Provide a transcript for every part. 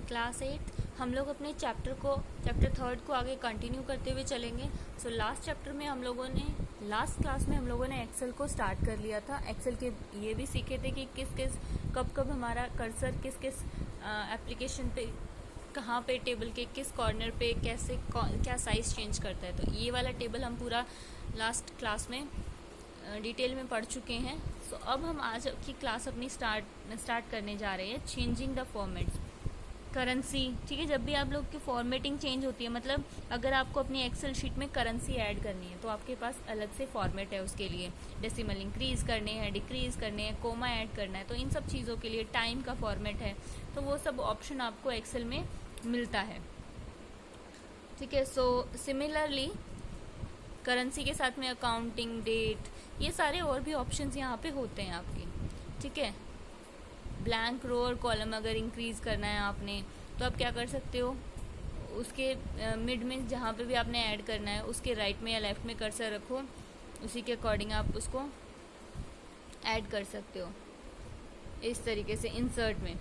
Class 8 हम लोग अपने चैप्टर 3 को आगे कंटिन्यू करते हुए चलेंगे। सो लास्ट चैप्टर में लास्ट क्लास में हम लोगों ने एक्सेल को स्टार्ट कर लिया था। एक्सेल के ये भी सीखे थे कि कब हमारा कर्सर किस एप्लीकेशन पे, कहाँ पे, टेबल के किस कॉर्नर पे कैसे क्या साइज चेंज करता है। तो ये वाला टेबल हम पूरा लास्ट क्लास में डिटेल में पढ़ चुके हैं। सो अब हम आज की क्लास अपनी स्टार्ट करने जा रहे हैं चेंजिंग द फॉर्मेट्स। करेंसी, ठीक है। जब भी आप लोग की फॉर्मेटिंग चेंज होती है, मतलब अगर आपको अपनी एक्सेल शीट में करेंसी ऐड करनी है तो आपके पास अलग से फॉर्मेट है उसके लिए। डेसिमल इंक्रीज करने हैं, डिक्रीज करने हैं, कोमा ऐड करना है, तो इन सब चीज़ों के लिए टाइम का फॉर्मेट है। तो वो सब ऑप्शन आपको एक्सेल में मिलता है, ठीक है। सो सिमिलरली करेंसी के साथ में अकाउंटिंग, डेट, ये सारे और भी ऑप्शंस यहाँ पे होते हैं आपके, ठीक है। ब्लैंक रो और कॉलम अगर इंक्रीज करना है आपने तो आप क्या कर सकते हो, उसके मिड में जहाँ पे भी आपने ऐड करना है उसके राइट में या लेफ्ट में कर्सर रखो, उसी के अकॉर्डिंग आप उसको ऐड कर सकते हो। इस तरीके से इंसर्ट में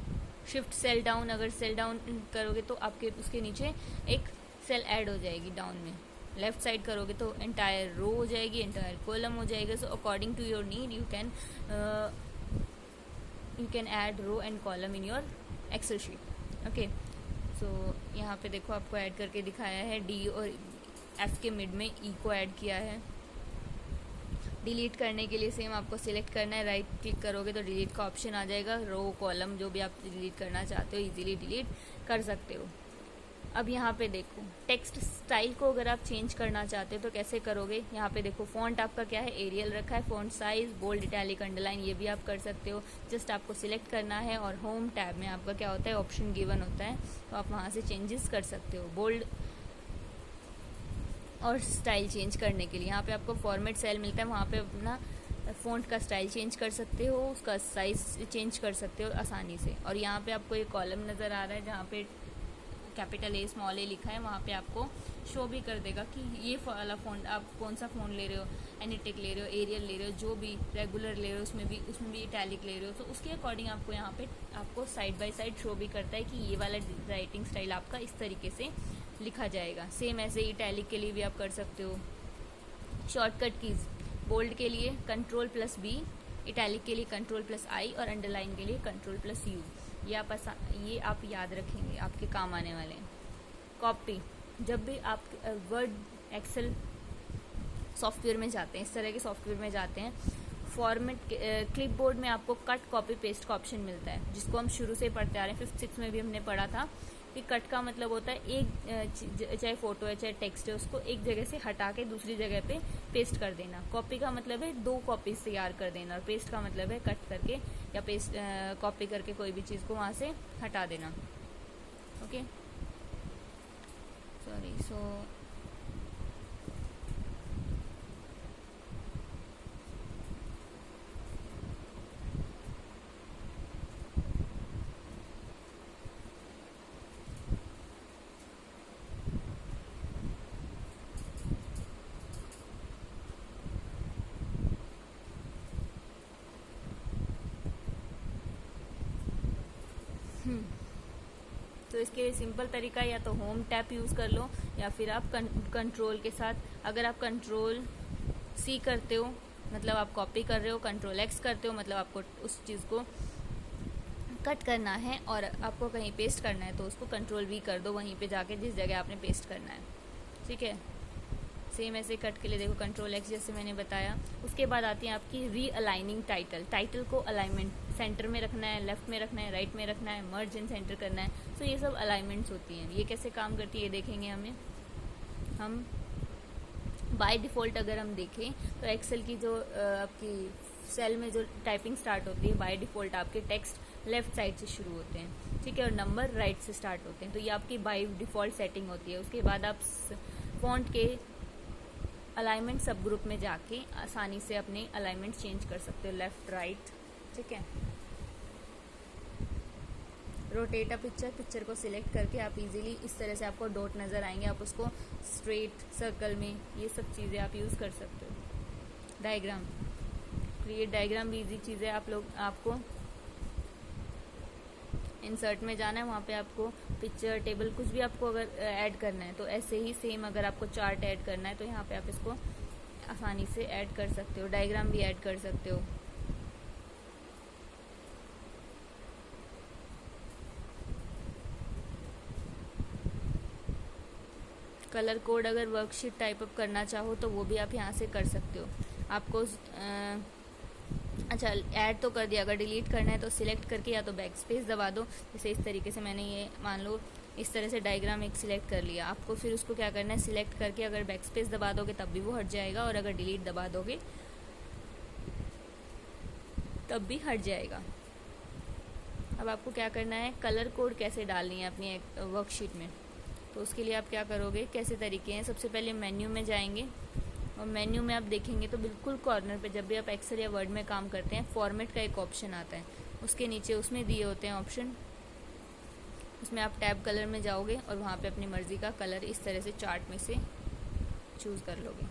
शिफ्ट सेल डाउन, अगर सेल डाउन करोगे तो आपके उसके नीचे एक सेल ऐड हो जाएगी डाउन में। लेफ्ट साइड करोगे तो एंटायर रो हो जाएगी, एंटायर कॉलम हो जाएगा। So according to your need you can add row and column in your excel sheet, okay। so यहाँ पे देखो आपको ऐड करके दिखाया है। डी और एफ के मिड में ई को ऐड किया है। डिलीट करने के लिए सेम आपको सिलेक्ट करना है, राइट क्लिक करोगे तो डिलीट का ऑप्शन आ जाएगा। रो कॉलम जो भी आप डिलीट करना चाहते हो इजीली डिलीट कर सकते हो। अब यहाँ पे देखो टेक्स्ट स्टाइल को अगर आप चेंज करना चाहते हो तो कैसे करोगे। यहाँ पे देखो फॉन्ट आपका क्या है, एरियल रखा है। Font size, bold, italic, underline, ये भी आप कर सकते हो। जस्ट आपको सिलेक्ट करना है और होम टैब में आपका क्या होता है, ऑप्शन गिवन होता है, तो आप वहाँ से चेंजेस कर सकते हो। बोल्ड और स्टाइल चेंज करने के लिए यहाँ पे आपको फॉर्मेट सेल मिलता है, वहाँ पे अपना फॉन्ट का स्टाइल चेंज कर सकते हो, उसका साइज चेंज कर सकते हो आसानी से। और यहाँ पे आपको एक कॉलम नज़र आ रहा है जहाँ पे कैपिटल ए स्मॉल ए लिखा है, वहाँ पे आपको शो भी कर देगा कि ये वाला फ़ॉन्ट आप कौन सा फ़ॉन्ट ले रहे हो, एनिटिक ले रहे हो, एरियल ले रहे हो, जो भी रेगुलर ले रहे हो, उसमें भी इटैलिक ले रहे हो। तो उसके अकॉर्डिंग आपको यहाँ पे आपको साइड बाय साइड शो भी करता है कि ये वाला राइटिंग स्टाइल आपका इस तरीके से लिखा जाएगा। सेम ऐसे इटैलिक के लिए भी आप कर सकते हो। शॉर्टकट कीज़, बोल्ड के लिए Ctrl+B, इटैलिक के लिए Ctrl+I और अंडरलाइन के लिए Ctrl+U। ये आप याद रखेंगे, आपके काम आने वाले हैं। कॉपी, जब भी आप वर्ड एक्सेल सॉफ्टवेयर में जाते हैं, इस तरह के सॉफ्टवेयर में जाते हैं, फॉर्मेट क्लिपबोर्ड में आपको कट कॉपी पेस्ट का ऑप्शन मिलता है, जिसको हम शुरू से पढ़ते आ रहे हैं। 5th 6th में भी हमने पढ़ा था कि कट का मतलब होता है एक चाहे फोटो है चाहे टेक्स्ट है, उसको एक जगह से हटा के दूसरी जगह पे पेस्ट कर देना। कॉपी का मतलब है 2 कॉपीज तैयार कर देना, और पेस्ट का मतलब है कट करके या पेस्ट कॉपी करके कोई भी चीज़ को वहाँ से हटा देना, ओके। सो तो इसके लिए सिंपल तरीका या तो होम टैप यूज़ कर लो, या फिर आप कंट्रोल के साथ, अगर आप Ctrl+C करते हो मतलब आप कॉपी कर रहे हो, Ctrl+X करते हो मतलब आपको उस चीज़ को कट करना है, और आपको कहीं पेस्ट करना है तो उसको Ctrl+V कर दो वहीं पे जाके जिस जगह आपने पेस्ट करना है, ठीक है। सेम ऐसे कट के लिए देखो Ctrl+X जैसे मैंने बताया। उसके बाद आती है आपकी रीअलाइनिंग टाइटल को अलाइनमेंट सेंटर में रखना है, लेफ्ट में रखना है, राइट में रखना है, मर्ज इन सेंटर करना है। तो ये सब अलाइनमेंट्स होती हैं। ये कैसे काम करती है ये देखेंगे हम बाय डिफ़ॉल्ट अगर हम देखें तो एक्सेल की जो आपकी सेल में जो टाइपिंग स्टार्ट होती है, बाय डिफ़ॉल्ट आपके टेक्स्ट लेफ्ट साइड से शुरू होते हैं, ठीक है, और नंबर राइट से स्टार्ट होते हैं। तो ये आपकी बाय डिफ़ॉल्ट सेटिंग होती है। उसके बाद आप फॉन्ट के अलाइनमेंट सब ग्रुप में जाके आसानी से अपने अलाइनमेंट चेंज कर सकते हो, लेफ्ट राइट, ठीक है। रोटेट अ पिक्चर को सिलेक्ट करके आप इजीली इस तरह से आपको डॉट नज़र आएंगे, आप उसको स्ट्रेट सर्कल में, ये सब चीज़ें आप यूज़ कर सकते हो। डायग्राम, क्रिएट डायग्राम भी इजी चीज़ है। आपको इंसर्ट में जाना है, वहाँ पे आपको पिक्चर टेबल कुछ भी आपको अगर ऐड करना है तो ऐसे ही सेम अगर आपको चार्ट ऐड करना है तो यहाँ पे आप इसको आसानी से ऐड कर सकते हो, डायग्राम भी ऐड कर सकते हो। कलर कोड अगर वर्कशीट टाइप अप करना चाहो तो वो भी आप यहाँ से कर सकते हो। आपको अच्छा ऐड तो कर दिया, अगर डिलीट करना है तो सिलेक्ट करके या तो बैक स्पेस दबा दो। जैसे इस तरीके से मैंने ये मान लो इस तरह से डायग्राम एक सिलेक्ट कर लिया, आपको फिर उसको क्या करना है, सिलेक्ट करके अगर बैक स्पेस दबा दोगे तब भी वो हट जाएगा, और अगर डिलीट दबा दोगे तब भी हट जाएगा। अब आपको क्या करना है, कलर कोड कैसे डालनी है अपनी वर्कशीट में, तो उसके लिए आप क्या करोगे, कैसे तरीके हैं। सबसे पहले मेन्यू में जाएंगे और मेन्यू में आप देखेंगे तो बिल्कुल कॉर्नर पे जब भी आप एक्सेल या वर्ड में काम करते हैं फॉर्मेट का एक ऑप्शन आता है, उसके नीचे उसमें दिए होते हैं ऑप्शन, उसमें आप टैब कलर में जाओगे और वहाँ पे अपनी मर्ज़ी का कलर इस तरह से चार्ट में से चूज़ कर लोगे।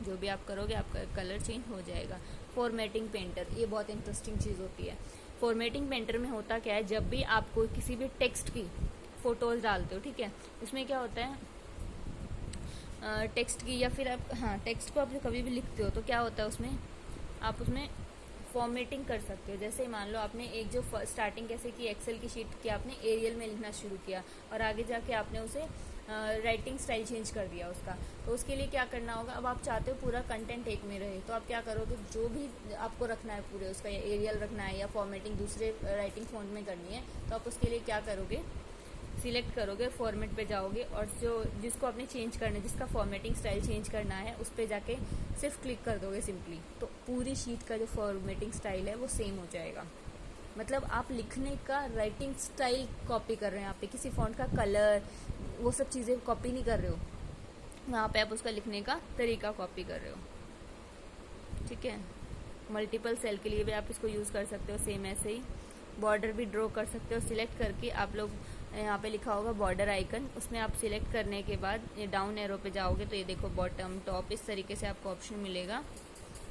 जो भी आप करोगे आपका कलर चेंज हो जाएगा। फॉर्मेटिंग पेंटर, ये बहुत इंटरेस्टिंग चीज़ होती है। फॉर्मेटिंग पेंटर में होता क्या है, जब भी आपको किसी भी टेक्स्ट की फ़ोटोज़ डालते हो, ठीक है, उसमें क्या होता है, टेक्स्ट की या फिर आप टेक्स्ट को आप जो कभी भी लिखते हो तो क्या होता है उसमें आप उसमें फॉर्मेटिंग कर सकते हो। जैसे मान लो आपने एक जो स्टार्टिंग कैसे की एक्सेल की शीट की आपने एरियल में लिखना शुरू किया और आगे जाके आपने उसे राइटिंग स्टाइल चेंज कर दिया उसका, तो उसके लिए क्या करना होगा, अब आप चाहते हो पूरा कंटेंट एक में रहे तो आप क्या करोगे, जो भी आपको रखना है पूरे उसका, या एरियल रखना है या फॉर्मेटिंग दूसरे राइटिंग फॉन्ट में करनी है, तो आप उसके लिए क्या करोगे, सिलेक्ट करोगे, फॉर्मेट पे जाओगे और जो जिसको आपने चेंज करना है, जिसका फॉर्मेटिंग स्टाइल चेंज करना है उस पर जाके सिर्फ क्लिक कर दोगे सिंपली, तो पूरी शीट का जो फॉर्मेटिंग स्टाइल है वो सेम हो जाएगा। मतलब आप लिखने का राइटिंग स्टाइल कॉपी कर रहे हैं, यहाँ पे किसी फॉन्ट का कलर वो सब चीज़ें कॉपी नहीं कर रहे हो, वहाँ पे आप उसका लिखने का तरीका कॉपी कर रहे हो। ठीक है, मल्टीपल सेल के लिए भी आप इसको यूज़ कर सकते हो, सेम ऐसे ही बॉर्डर भी ड्रॉ कर सकते हो। सिलेक्ट करके आप लोग यहाँ पे लिखा होगा बॉर्डर आइकन, उसमें आप सिलेक्ट करने के बाद ये डाउन एरो पे जाओगे तो ये देखो बॉटम टॉप इस तरीके से आपको ऑप्शन मिलेगा,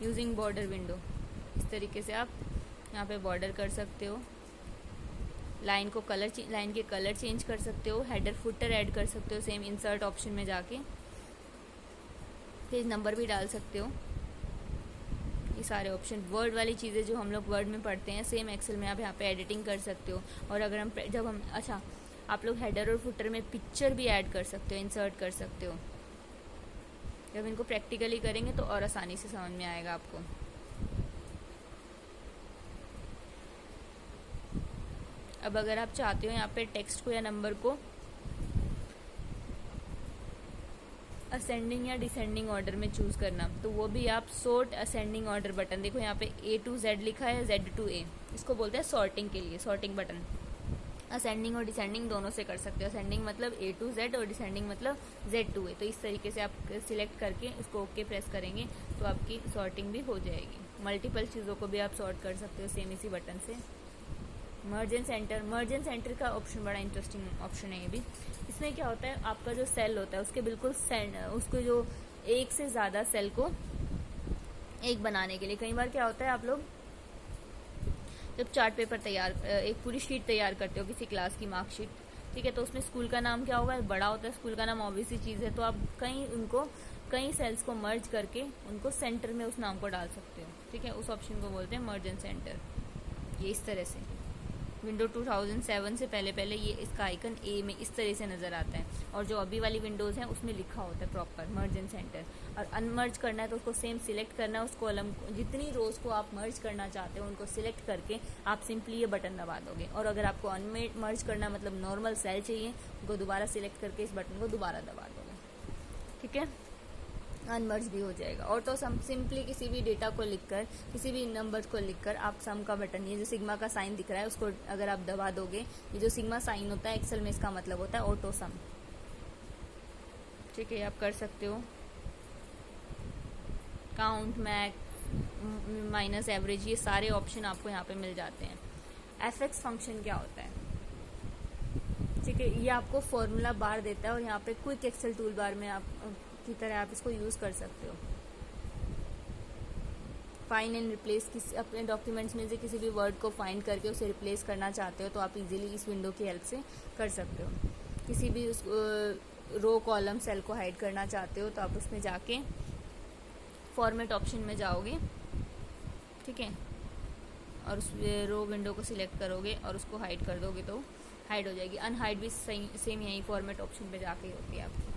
यूजिंग बॉर्डर विंडो। इस तरीके से आप यहाँ पे बॉर्डर कर सकते हो, लाइन के कलर चेंज कर सकते हो, हेडर फुटर ऐड कर सकते हो, सेम इंसर्ट ऑप्शन में जाके पेज नंबर भी डाल सकते हो। ये सारे ऑप्शन वर्ड वाली चीज़ें जो हम लोग वर्ड में पढ़ते हैं सेम एक्सेल में आप यहाँ पे एडिटिंग कर सकते हो। और अगर हम अच्छा आप लोग हेडर और फुटर में पिक्चर भी ऐड कर सकते हो, इंसर्ट कर सकते हो। जब इनको प्रैक्टिकली करेंगे तो और आसानी से समझ में आएगा आपको। अब अगर आप चाहते हो यहाँ पे टेक्स्ट को या नंबर को असेंडिंग या डिसेंडिंग ऑर्डर में चूज़ करना, तो वो भी आप सॉर्ट असेंडिंग ऑर्डर बटन, देखो यहाँ पे A to Z लिखा है, Z to A, इसको बोलते हैं सॉर्टिंग के लिए, सॉर्टिंग बटन। असेंडिंग और डिसेंडिंग दोनों से कर सकते हो, असेंडिंग मतलब A to Z और डिसेंडिंग मतलब Z to A। तो इस तरीके से आप सिलेक्ट करके इसको ओके प्रेस करेंगे तो आपकी सॉर्टिंग भी हो जाएगी। मल्टीपल चीज़ों को भी आप सॉर्ट कर सकते हो सेम इसी बटन से। मर्ज एंड सेंटर का ऑप्शन बड़ा इंटरेस्टिंग ऑप्शन है ये भी। इसमें क्या होता है, आपका जो सेल होता है उसके बिल्कुल उसको जो एक से ज़्यादा सेल को एक बनाने के लिए, कई बार क्या होता है आप लोग जब चार्ट पेपर एक पूरी शीट तैयार करते हो किसी क्लास की मार्कशीट, ठीक है, तो उसमें स्कूल का नाम क्या होगा, बड़ा होता है स्कूल का नाम, ऑब्वियस ही चीज़ है, तो आप कई सेल्स को मर्ज करके उनको सेंटर में उस नाम को डाल सकते हो। ठीक है, उस ऑप्शन को बोलते हैं मर्ज एंड सेंटर। ये इस तरह से विंडो 2007 से पहले ये इसका आइकन ए में इस तरह से नज़र आता है, और जो अभी वाली विंडोज़ हैं उसमें लिखा होता है प्रॉपर मर्ज एंड सेंटर। और अनमर्ज करना है तो उसको सेम सिलेक्ट करना है, उस कॉलम जितनी रोज़ को आप मर्ज करना चाहते हो उनको सिलेक्ट करके आप सिंपली ये बटन दबा दोगे। और अगर आपको अनमर्ज करना मतलब नॉर्मल सेल चाहिए, उनको दोबारा सिलेक्ट करके इस बटन को दोबारा दबा दोगे। ठीक है, अनमर्ज भी हो जाएगा। ऑटो सम, सिंपली किसी भी डेटा को लिखकर, किसी भी नंबर को लिखकर आप सम का बटन, ये जो सिग्मा का साइन दिख रहा है उसको अगर आप दबा दोगे, ये जो सिग्मा साइन होता है एक्सेल में इसका मतलब होता है ऑटो सम। ठीक है, आप कर सकते हो। काउंट, मैक्स, माइनस, एवरेज, ये सारे ऑप्शन आपको यहाँ पे मिल जाते हैं। एफएक्स फंक्शन क्या होता है, ठीक है, ये आपको फॉर्मूला बार देता है और यहाँ पे क्विक एक्सेल टूल बार में आप की तरह आप इसको यूज़ कर सकते हो। फाइंड एंड रिप्लेस, किसी अपने डॉक्यूमेंट्स में से किसी भी वर्ड को फाइंड करके उसे रिप्लेस करना चाहते हो तो आप इजीली इस विंडो की हेल्प से कर सकते हो। किसी भी रो कॉलम सेल को हाइड करना चाहते हो तो आप उसमें जाके फॉर्मेट ऑप्शन में जाओगे, ठीक है, और उस रो विंडो को सिलेक्ट करोगे और उसको हाइड कर दोगे तो हाइड हो जाएगी। अनहाइड भी सेम यही फॉर्मेट ऑप्शन पे जाके होती है आपकी।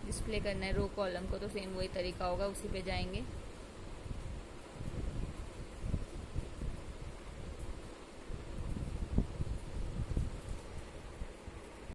डिस्प्ले करना है रो कॉलम को तो सेम वही तरीका होगा, उसी पे जाएंगे